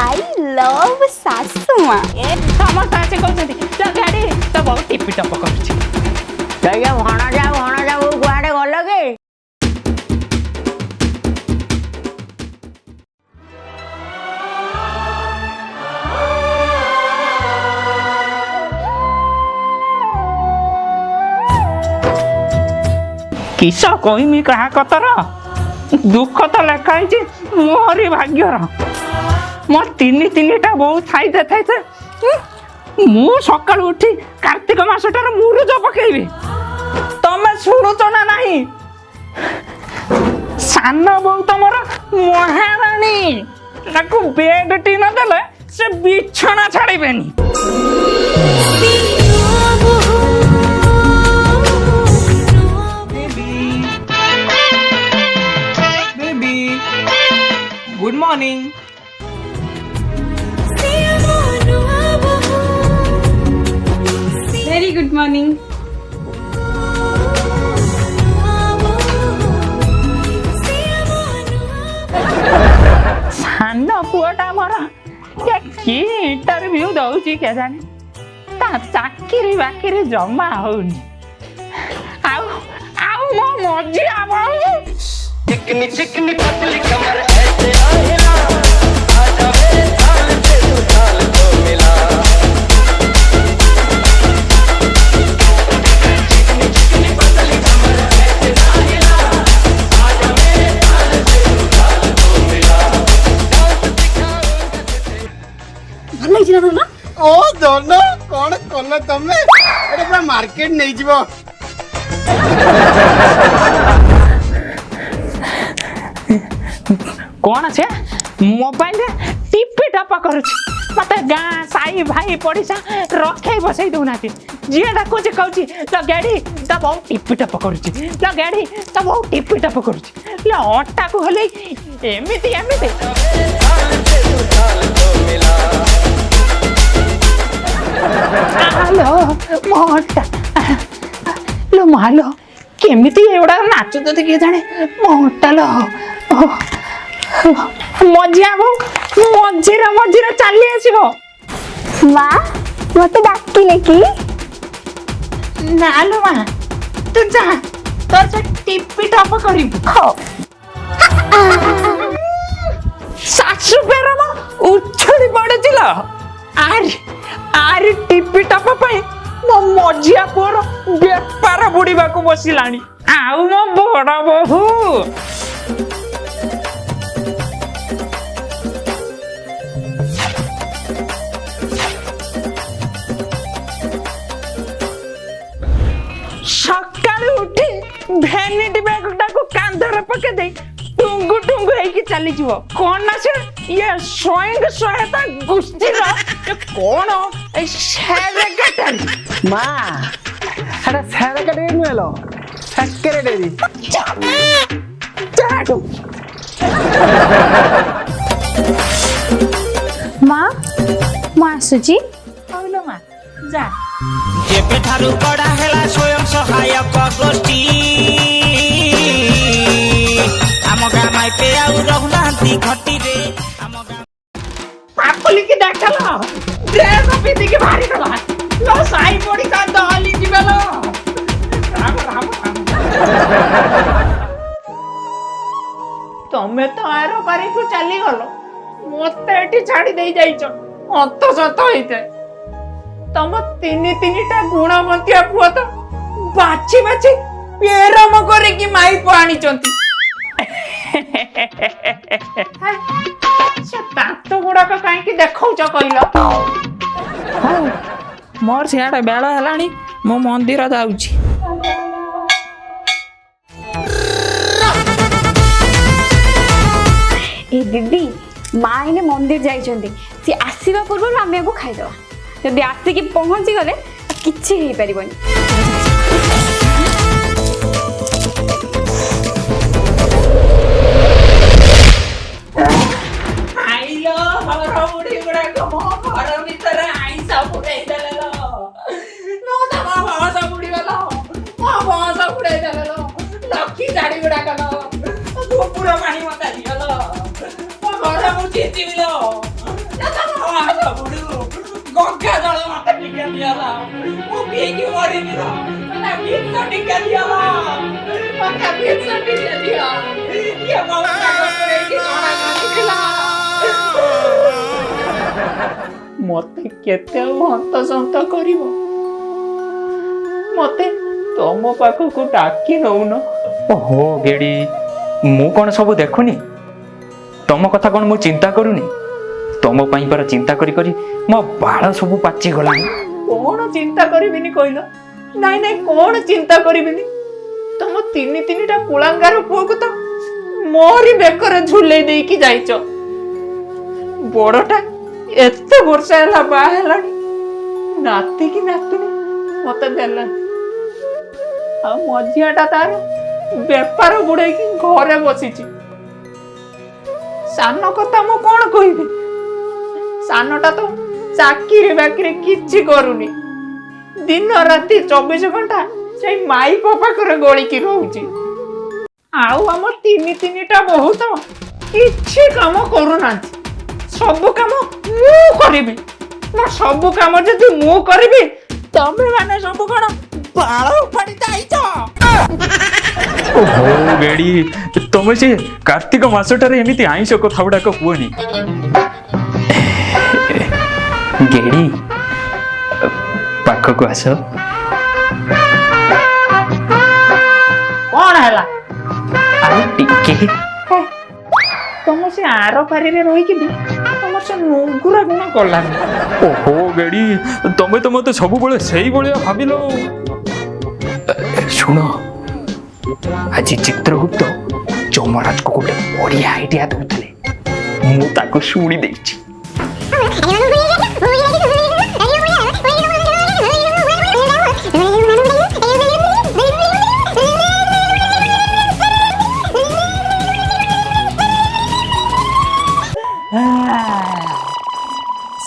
I love सासू माँ ए समस्त आसे कहउछंती तो गाड़ी तो बहुत टिपी टप करूची जय भणा जा कुआडे गल के किस कहमी कहा कतर दुख तो लेखाई मोहरी भाग्यर मो तीन बहुत खाइते खाइते मु सका उठी कार्तिक मासटार मुरुज पकेबी तमे शुणुच ना नहीं सान बो तुमर महाराणी ताकू बेड टी न देले से बिछना छाड़बेनी good morning very good morning सान पुआटा मोर कि इंटरव्यू दउची के जाने ता चाकरी बाकरी जमा होनी आउ आउ मो मजी आबो चिकनी चिकनी पतली कमर ऐसे आहिला आजा मेरे थाल पे तू थाल को मिला चिकनी चिकनी पतली कमर ऐसे आहिला आजा मेरे थाल पे तू थाल को मिला डांस दिखाऊंगा भल लगी ना ओ दोनों कौन कल तमे एटा पूरा मार्केट नहीं जीवो कौन छे मोबाइल टिपी टपा करूची मते गाँ साई भाई पड़ीसा रखे बसई दउना जी डाकुच कहूची तो गाड़ी तो बहुत टिपी टप करूची तो गाड़ी तो बहुत टिपी टप करूची ले अट्टा को हले एमिति एमिति थाल पे तू थाल को मिला हेलो मोटा लो मालो केमिति एवडा नाचु तो के जाने मोटा लो मजिया बो मझिरे चली आसीबो माँ मत डाकिले कि ना लो माँ तू जा तो से टिपी टप करिबो हो सासु पेरमा उछड़ी पड़ेছিল आर आर टिपी टप पई मो मजिया पोर बेपार बुड़ीबा को बसिलानी आउ मो बड़ बहु सकाळी उठी भैनिटी बैगटा को कांधरे पके दे टुंगु टुंगु हेकी चली जीवो कोन ना से ये स्वयं सहायता गुस्ती रा ये कोन ए सेक्रेटरी मां एटा सेक्रेटरी नुएलो सेक्रेटरी जाडू माँ माँ सुजी आउलो मा जा जेबे ठारू कड़ा हेला स्वयं सहायक गोष्ठी आम गाँ माइपे आउ रहुनांती घटी रे आम गाँ पापुली की देखलो ड्रेस पिंदी के भारी गला लो साई पड़ी का दहली जीवेलो राम राम राम तमे तो आरो पारी को चली गलो मते एठी छाड़ी देई जाइछो अत सत होइते तम तीनिटा गुणवंतिया पुआ तो बाची बाची पेरम करे कि माई को आनी चंती से तातो गुड़ा का काहे कि देखौछ कहिलो मोर सियाडे बेळ हलाणी मो मंदिर जाउची ए दीदी माँ इने मंदिर जाइछन्ती सी आसीबा पूर्व आमे को खाइ दवा जदि आसिकी पहुंची गले किछि हेई परिबनी आइलो हर बुढ़ी गुड़ा को मो घर भीतर आइसा पुरै देलो नो त मो भाषा बुढ़ी वाला मो भाषा पुरै देलो लक्की जाड़ी गुड़ा कलो गोपुर पानी मता दियो मो घर मु चिचिलो ଗଙ୍ଗା ଜଳ ମତେ ଟିକେ ଦିଅଲା ମୁଁ ପିଇକି ମରିବି ନା ମତେ ବିଷ ଟିକେ ଦିଅଲା ମତେ ବିଷ ଟିକେ ଦିଅ ଇଏ ମୋ ଉପରେ କି କଣା କରିଥିଲା ମତେ କେତେ ଆଉ ହନ୍ତସନ୍ତ କରିବ ମତେ ତମ ପାଖକୁ ଡାକି ନଉନ ଓହୋ ଗେଡ଼ି ମୁଁ କ'ଣ ସବୁ ଦେଖୁନି ତମ କଥା କ'ଣ ମୁଁ ଚିନ୍ତା କରୁନି ତମ ପାଇଁ ପରା ଚିନ୍ତା କରି କରି ମୋ ବାଳ ସବୁ ପାଚିଗଲାଣି କଣ ଚିନ୍ତା କରିବିନି କହିଲ ନାଇଁ ନାଇଁ କଣ ଚିନ୍ତା କରିବିନି ତମ ତିନିଟା କୁଳାଙ୍ଗାର ପୁଅକୁ ତ ମୋରି ବେକରେ ଝୁଲେଇ ଦେଇକି ଯାଇଛ ବଡଟା ଏତେ ବର୍ଷ ହେଲା ବାହା ହେଲାଣି ନାତି କି ନାତୁଣୀ ମତେ ଦେଲାନି ଆଉ ମଝିଆଟା ତାର ବେପାର ବୁଡେଇକି ଘରେ ବସିଛି ସାନ କଥା ମୁଁ କଣ କହିବି ସାନଟା ତ ଚାକିରି ବାକିରି କିଛି କରୁନି ଦିନ ରାତି 24 ଘଣ୍ଟା ସେଇ ମାଇପ ପାଖରେ ଗଳିକି ରହୁଛି ଆଉ ଆମ ତିନିଟା ବହୁତ କିଛି କାମ କରୁନାହାନ୍ତି ସବୁ କାମ ମୁଁ କରିବି ମୋ ସବୁ କାମ ଯଦି ମୁଁ କରିବି ତମେ ମାନେ ସବୁ କଣ ବାଳ ଉପାଡ଼ି ଯାଇଛ ଓହୋ ଗେଡ଼ି ତମେ ସେ କାର୍ତ୍ତିକ ମାସଟାରେ ଏମିତି ଆଇଁଷ କଥା ଗୁଡାକ କୁହନି ଗେଡ଼ି ପାଖକୁ ଆସ କଣ ହେଲା ଆଉ ଟିକେ ତମ ସେ ଆର ପାରିରେ ରହିକି ବି ତମର ସେ ନୁଙ୍ଗୁରା ଗୁଣ କଲାନି ଓହୋ ଗେଡ଼ି ତମେ ତ ମତେ ସବୁବେଳେ ସେଇଭଳିଆ ଭାବିଲ ଶୁଣ ଆଜି ଚିତ୍ରଗୁପ୍ତ ଯମରାଜକୁ ଗୋଟେ ବଢିଆ ଆଇଡିଆ ଦଉଥିଲେ ମୁଁ ତାକୁ ଶୁଣି ଦେଇଛି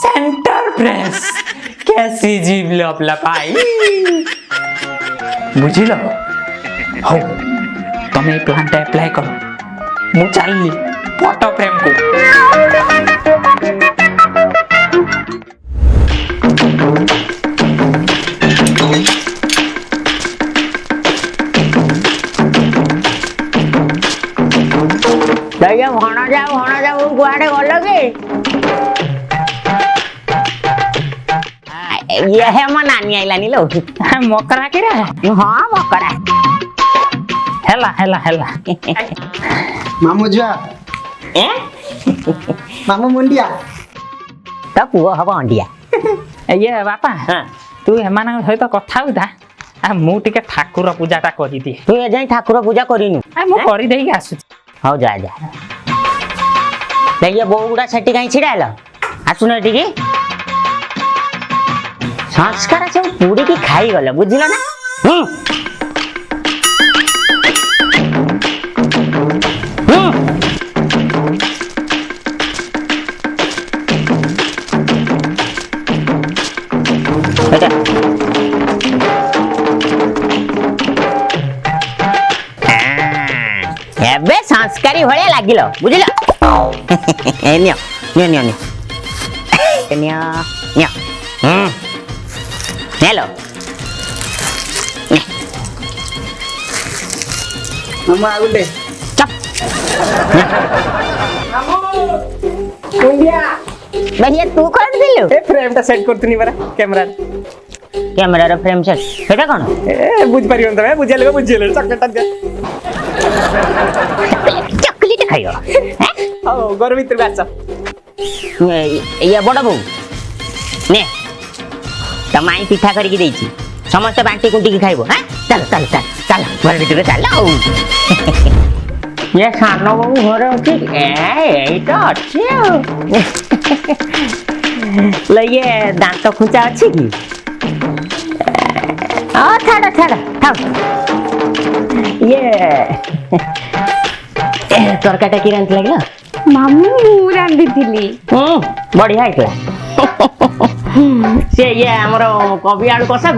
सेंटर प्रेस कैसी जीव लपलपाई ବୁଝିଲ ହଉ ତମେ ଏ ପ୍ଲାନ୍ଟା ଆପ୍ଲାଏ କର ମୁଁ ଚାଲିଲି ଫଟୋ ଫ୍ରେମ୍କୁ ଭଣଜା କୁଆଡେ ଗଲ କି ଇଏ ହେ ମୋ ନାନୀ ଆଇଲାନି ଲୋ मकरा के रे ହଁ ମକରା हेला हेला हेला ମାମୁଁ ଝିଅ ମାମୁଁ ମୁଣ୍ଡିଆ ତ ପୁଅ ହବ ଅଣ୍ଡିଆ ये बापा ହଁ तू एମାନଙ୍କ ସହିତ କଥା ହଉଥା ଆ ମୁଁ ଟିକେ ଠାକୁର ପୂଜାଟା କରିଦିଏ ତୁ ଏ ଯାଇ ଠାକୁର ପୂଜା କରିନୁ ଆ ମୁଁ କରିଦେଇକି ଆସୁଛି ହଉ ଯା ଯା ଇଏ ବୋଉ ଗୁଡା ସେଠି କାହିଁ ଛିଡା ହେଲ ଆସୁନ ଏଠିକି ସଂସ୍କାର ସବୁ ପୁଡିକି ଖାଇଗଲ ବୁଝିଲ ନା ଏବେ ସଂସ୍କାରୀ ଭଳିଆ ଲାଗିଲ ବୁଝିଲ ନିଅ ନିଅ ନିଅ ନିଅ ନିଅ ନିଅ ହେଲୋ ମାମୁଁ ଆଉ ଗୋଟେ भैया तू कौन दिलु ए फ्रेम टा सेट करतनी बरा कैमरा कैमरा रो फ्रेम सेट सेटा कोन ए बुझ परियन तमे बुझिले चॉकलेट दे चॉकलेट खाइयो ओ घर भीतर बाच ये बड़ बहू ने तमाई पिठा करके देछि समस्त बांटी कुंटी की खाइबो हां चल चल चल चल घर भीतर चल ये सानो बहू घर अछि एटा अछि लइए दांत खुंचा अछि की आ छाड़ा छाड़ा थाओ ये तरकाटा की रांत लागला मामू ମୁଁ ରାନ୍ଧିଥିଲି बढ़िया है से ये हमर कवि आलू कसा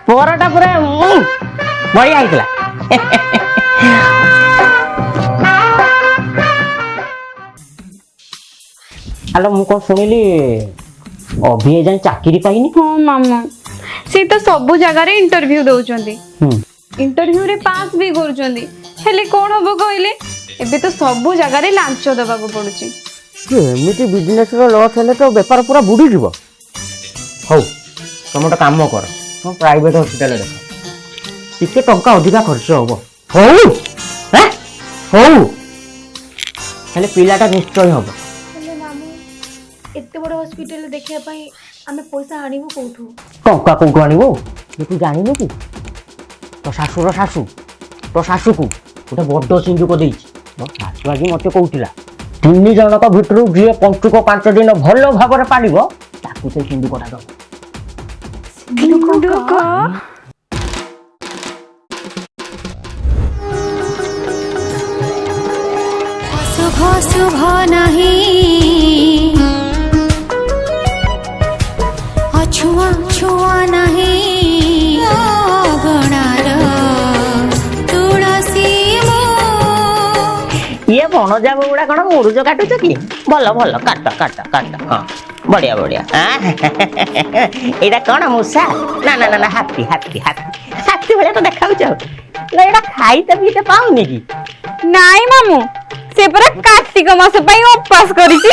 पोराटा पूरा बढ़िया है हेलो मु को सुनिली ଅଭି ଏଯାଏଁ ଚାକିରି ପାଇନି। ହଁ ମାମୁଁ ସେ ତ ସବୁ ଜାଗାରେ ଇଣ୍ଟରଭ୍ୟୁ ଦଉଛନ୍ତି, ଇଣ୍ଟରଭ୍ୟୁରେ ପାସ୍ ବି କରୁଛନ୍ତି, ହେଲେ କ'ଣ ହବ କହିଲେ ଏବେ ତ ସବୁ ଜାଗାରେ ଲାଞ୍ଚ ଦେବାକୁ ପଡୁଛି। ଏମିତି ବିଜନେସର ଲସ୍ ହେଲେ ତ ବେପାର ପୁରା ବୁଡ଼ିଯିବ। ହଉ ତମେ ଗୋଟେ କାମ କର, ତମ ପ୍ରାଇଭେଟ ହସ୍ପିଟାଲରେ ଦେଖ, ଟିକେ ଟଙ୍କା ଅଧିକା ଖର୍ଚ୍ଚ ହବ। ହଉ ହଉ ହେଲେ ପିଲାଟା ନିଶ୍ଚୟ ହବ। ହେଲେ ମାମୁଁ ଏତେ ବଡ଼ ହସ୍ପିଟାଲରେ ଦେଖିବା ପାଇଁ ଆମେ ପଇସା ଆଣିବୁ କୋଉଠୁ? ଟଙ୍କା କୋଉଠୁ ଆଣିବୁ? ତୁ ଜାଣିନୁ କି ତୋ ଶାଶୁର ଶାଶୁ ତୋ ଶାଶୁକୁ ଗୋଟେ ବଡ଼ ସିନ୍ଦୁକ ଦେଇଛି। ମୋ ଶାଶୁ ଆଜି ମତେ କହୁଥିଲା 3 ଜଣଙ୍କ ଭିତରୁ ଯିଏ ପଞ୍ଚୁକ 5 ଦିନ ଭଲ ଭାବରେ ପାଳିବ ତାକୁ ସେ ସିନ୍ଦୁକଟା ଦବ। शुभ शुभ नहीं अछुआ छुआ नहीं गणार तुलसी ये भणजा बउड़ा कौन मुरुज काटुच कि? भल भल काट काट काट। हाँ बढ़िया बढ़िया। एटा कौन मूसा? ना ना ना हाथी हाथी हाथी हाथी भाया तो देखा एटा खाईते पीते पाऊनी कि? ନାଇଁ ମାମୁଁ ସେ ପରା କାର୍ତ୍ତିକ ମାସ ପାଇଁ ଉପାସ କରିଛି।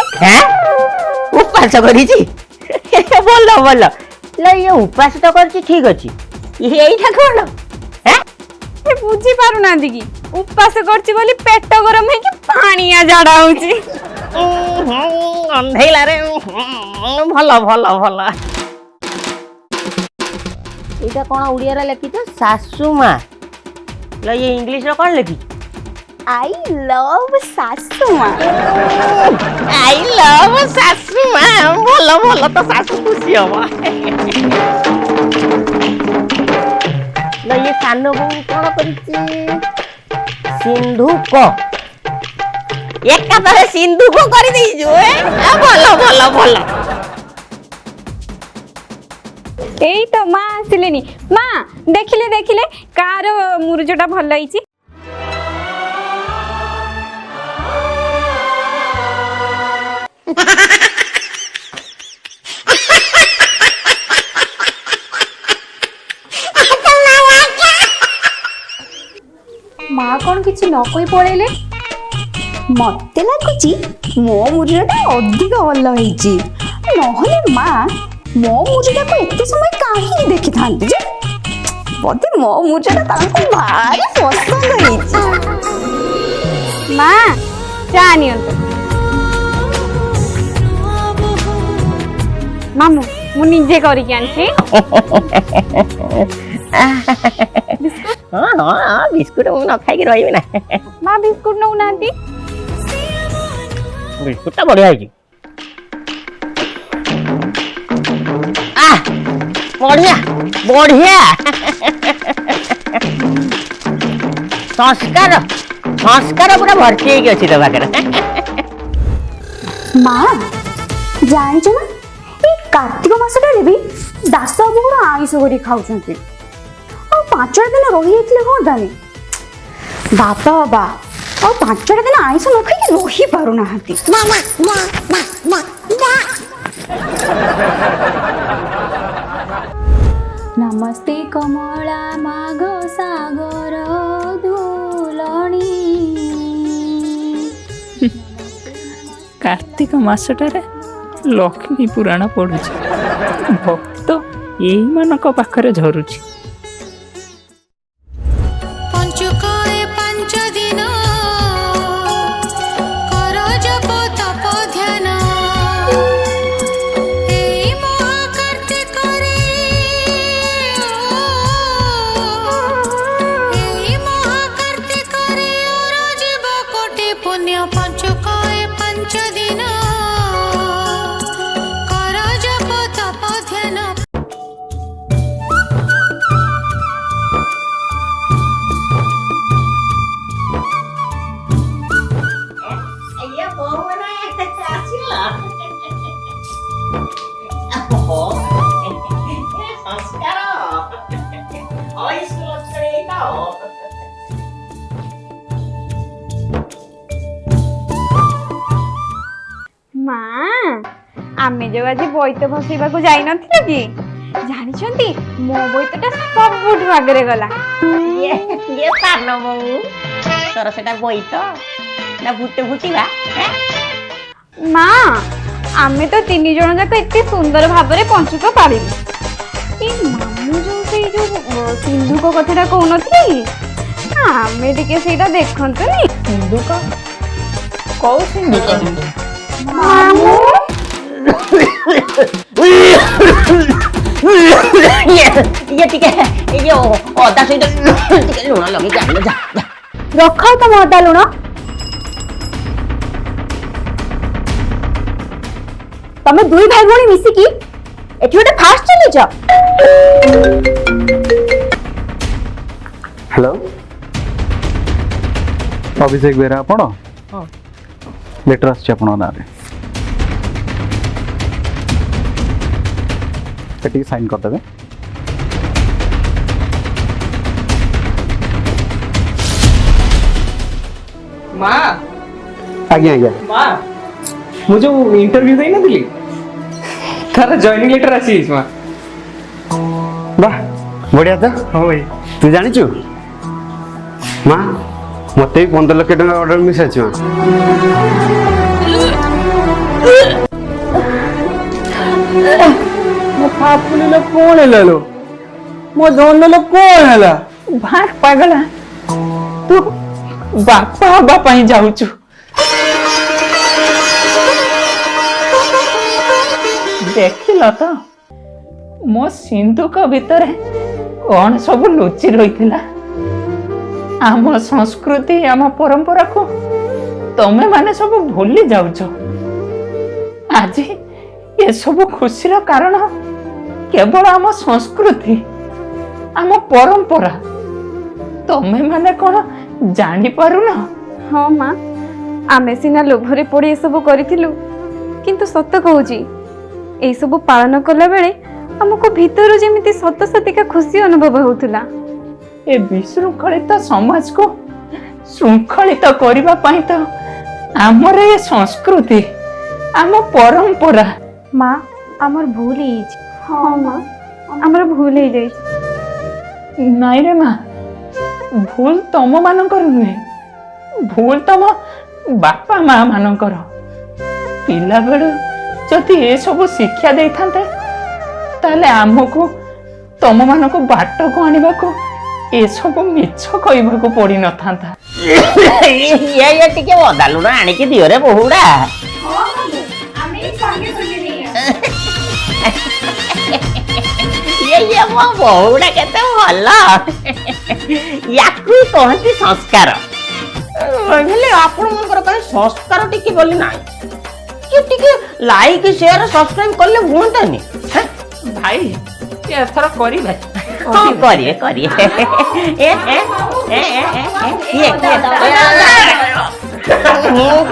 उपास करिछि बोल बोल लो ये उपास तो करछि ठीक अछि एइठा कोन? ସେ ବୁଝି ପାରୁନାହାନ୍ତି କି ଉପାସ କରିଛି ବୋଲି ପେଟ ଗରମ ହେଇକି ପାଣିଆ ଝାଡା ହଉଛି। अंधेला रे भल भल भल। एटा कोन उड़िया रे लिखि तो सासू मां? लो ये इंग्लिश रो कोन लिखि? आई लव सासू मां। आई लव सासू मां। भल भल तो सासू खुशी हवा। लो ये सानो बहू कोन करिछि? सिंधुक। एकादरे सिंधुक करि देइ जो भल भल भल। ଏଇ ତ ମା ଆସିଲେନି। ମା ଦେଖିଲେ ଦେଖିଲେ କାର ମୁରୁଜଟା ଭଲ ହେଇଛି। माँ कौन किसी न कोई पड़ेले? ମତେ ଲାଗୁଛି ମୋ ମୁରୁଜଟା ଅଧିକ ଭଲ ହେଇଛି, ନହେଲେ ମା ମୋ ମୁରୁଜଟାକୁ ଏତେ ସମୟ କାହିଁକି ଦେଖିଥାନ୍ତି ଯେ? ବୋଧେ ମୋ ମୁରୁଜଟା ତାଙ୍କୁ ଭାରି ପସନ୍ଦ ହେଇଛି। ମା ଚା ନିଅନ୍ତୁ। ମାମୁଁ ମୁଁ ନିଜେ କରିକି ଆଣିଛି। हाँ हाँ बिस्कुट मु न खाई रही ना। ମା ବିସ୍କୁଟ ନଉନାହାନ୍ତି। बिस्कुट टा बढ़िया है। बढ़िया बढ़िया संस्कार संस्कार पूरा भर्ती है अच्छी तो पाखे। ମା ଜାଣିଛ ନା ଏଇ କାର୍ତ୍ତିକ ମାସଟାରେ ବି ଦାସ ବାବୁ କଣ ଆଇଁଷ କରି ଖାଉଛନ୍ତି। ଆଉ 5ଟା ଦିନ ରହିଯାଇଥିଲେ ହୁଅନ୍ତାନି। ବାବା ଆଉ 5ଟା ଦିନ ଆଇଁଷ ନ ଖାଇକି ରହି ପାରୁନାହାନ୍ତି। ନମସ୍ତେ କମଳା ମାଘ ସାଗର ଧୁଲଣି। कार्तिक मासटारे लक्ष्मी पुराण पढ़ुଛି भक्त एई मानक पाखरे झरुଛି। पंचुकाए 5 दिन कर जप तप ध्यान एई महाकार्तिक रे एई महाकार्तिक रे और जीव कोटि पुण्य। पंचुकाए 5 दिन कर जप तप ध्यान। ମା ଆମେ ଯୋଉ ଆଜି ବୋଇତ ଭସେଇବାକୁ ଯାଇନଥିଲେ କି ଜାଣିଛନ୍ତି ମୋ ବୋଇତଟା ସବୁଠୁ ଆଗରେ ଗଲା। ଇଏ ସାନ ବୋଉ ତୋର ସେଟା ବୋଇତ ନା ଭୂତ ଭୁତିବା? ମା ଆମେ ତ 3 ଜଣ ଯାକ ଏତେ ସୁନ୍ଦର ଭାବରେ ପଞ୍ଚୁକ ପାଳିବୁ। ଏଇ ମାମୁଁ ଯୋଉ ସେଇ ଯୋଉ ସିନ୍ଧୁକ କଥାଟା କହୁନଥିଲେ କି ଆମେ ଟିକେ ସେଇଟା ଦେଖନ୍ତୁନି। ସିନ୍ଧୁକ? କୋଉ ସିନ୍ଧୁକ? ମାମୁଁ ଇଏ ଟିକେ ଇଏ ଅଦା ସହିତ ଟିକେ ଲୁଣ ଲଗେଇକି ଆଣିଲ ଯା। ରଖ ତମ ଅଦା ଲୁଣ। ତମେ 2 ଭାଇ ଭଉଣୀ ମିଶିକି ଏଠି ଗୋଟେ ଫାଷ୍ଟ ଚାଲିଛ। ହ୍ୟାଲୋ ଅଭିଷେକ ବେହେରା ଆପଣ? ଲେଟର ଆସିଛି ଆପଣଙ୍କ ନାଁରେ, ଟିକେ ସାଇନ୍ କରିଦେବେ। ମା ଆଜ୍ଞା ଆଜ୍ଞା ମା ମୁଁ ଯୋଉ ଇଣ୍ଟରଭ୍ୟୁ ଦେଇନଥିଲି ତାର ଜଏନିଂ ଲେଟର ଆସିଯାଇଛି ମା। ବାଃ ବଢିଆ ତ। ହଁ ଭାଇ। ତୁ ଜାଣିଛୁ ମା ମତେ ବି 15 ଲକ୍ଷ ଟଙ୍କା ଅର୍ଡର ମିଳିସାରିଛି ମା। ମୋ ଫାଫୁଲିର କଣ ହେଲା ଲୋ? ମୋ ଧନର କଣ ହେଲା? ଭାଗ ପାଗଲା ତୁ ବାପା ହବା ପାଇଁ ଯାଉଛୁ। ଦେଖିଲ ତ ମୋ ସିନ୍ଧୁକ ଭିତରେ କଣ ସବୁ ଲୁଚି ରହିଥିଲା। ଆମ ସଂସ୍କୃତି ଆମ ପରମ୍ପରାକୁ ତମେ ମାନେ ସବୁ ଭୁଲି ଯାଉଛ। ଆଜି ଏସବୁ ଖୁସିର କାରଣ କେବଳ ଆମ ସଂସ୍କୃତି ଆମ ପରମ୍ପରା। ତମେ ମାନେ କଣ ଜାଣିପାରୁନ? ହଁ ମା ଆମେ ସିନା ଲୋଭରେ ପଡି ଏସବୁ କରିଥିଲୁ କିନ୍ତୁ ସତ କହୁଛି ଏଇସବୁ ପାଳନ କଲା ବେଳେ ଆମକୁ ଭିତରୁ ଯେମିତି ସତ ସତିକା ଖୁସି ଅନୁଭବ ହେଉଥିଲା। ଏ ବିଶୃଙ୍ଖଳିତ ସମାଜକୁ ଶୃଙ୍ଖଳିତ କରିବା ପାଇଁ ତ ଆମର ଏ ସଂସ୍କୃତି ଆମ ପରମ୍ପରା। ମା ଆମର ଭୁଲ ହେଇଯାଇଛି। ହଁ ମା ଆମର ଭୁଲ ହେଇଯାଇଛି। ନାଇଁ ରେ ମା ଭୁଲ ତମ ମାନଙ୍କର ନୁହେଁ, ଭୁଲ ତମ ବାପା ମା ମାନଙ୍କର। ପିଲାବେଳୁ ଯଦି ଏସବୁ ଶିକ୍ଷା ଦେଇଥାନ୍ତେ ତାହେଲେ ଆମକୁ ତମ ମାନଙ୍କୁ ବାଟକୁ ଆଣିବାକୁ ଏସବୁ ମିଛ କହିବାକୁ ପଡିନଥାନ୍ତା। ଇଏ ଟିକେ ଅଦା ଲୁଣ ଆଣିକି ଦିଅରେ ବହୁଡ଼ା। ଇଏ ମୋ ବହୁଡ଼ା କେତେ ଭଲ। ୟାକୁ କହନ୍ତି ସଂସ୍କାର। ହେଲେ ଆପଣଙ୍କର କାହିଁ ସଂସ୍କାର ଟିକେ ବୋଲି ନାହିଁ କି ଟିକେ ଲାଇକ୍ ସେୟାର ସବସ୍କ୍ରାଇବ କଲେ ହୁଅନ୍ତାନି? ଭାଇ ଏଥର କରିବେ। ହଁ କରିବେ କରିବେ।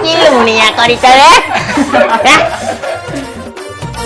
କି ଲୁଣିଆ କରିଛ ରେ?